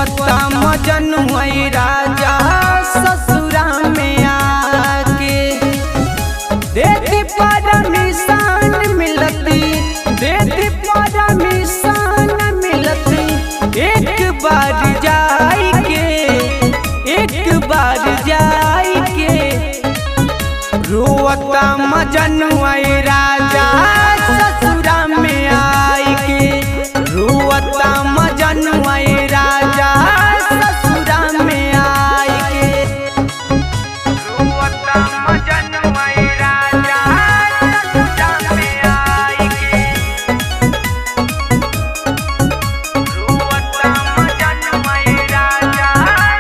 रोवता मजनुआ राजा ससुरा में आके। देती परमिशन मिलती, देती परमिशन मिलती, एक बार जाई के, एक बार जाई के। रोवता मजनुआ राजा ससुरा में आई के। रोवता मजनुआ राजा ससुरा में आई के। रोवता मजनुआ राजा ससुरा में आई के। रोवता मजनुआ राजा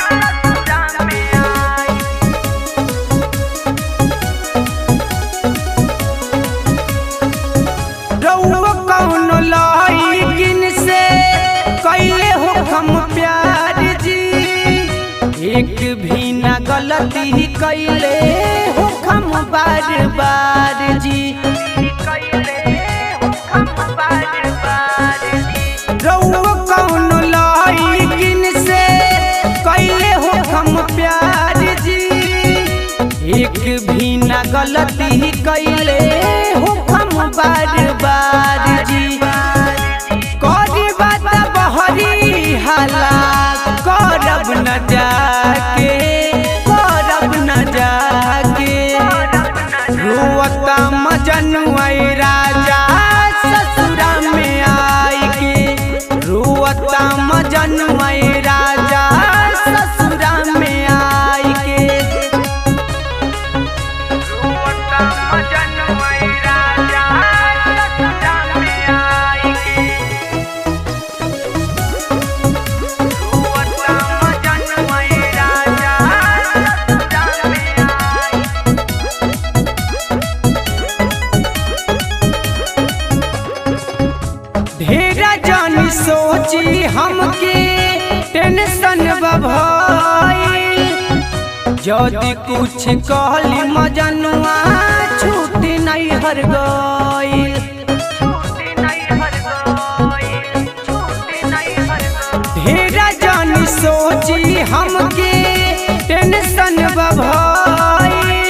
ससुरा में आई के। रउआ कौन लइकिन से कैले हो हम प्यार जी, एक भी न गलती कैले हो हम बार बार जी। रउआ कौन लइकिन से कैले हो हम प्यार जी, एक भी न गलती कैले हो हम बार बार जी। करी बात बहरी हाला करब न जाके, करब न जाके। रोवता मजनुआ राजा ससुरा में आई के। रोवता मजनुआ राजा ससुरा में आई के। रोवता मजनुआ राजा ससुरा में आई के। रोवता मजनुआ राजा ससुरा में आई के। ढेरा जानी सोची हमके टेंशन बभइल, यदि कुछ कहली मजनुआ छूटी नहीं हर गइल। ढेरा जानी सोची हमके टेंशन बभइल,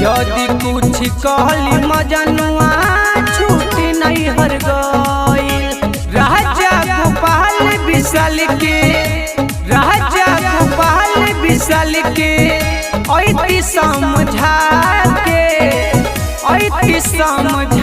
यदि कुछ कहली मजनुआ छूटी नहीं हर गइल। राजा गोपाल विशाल के, राजा गोपाल विशाल के ऐती समझा के, ऐती समझा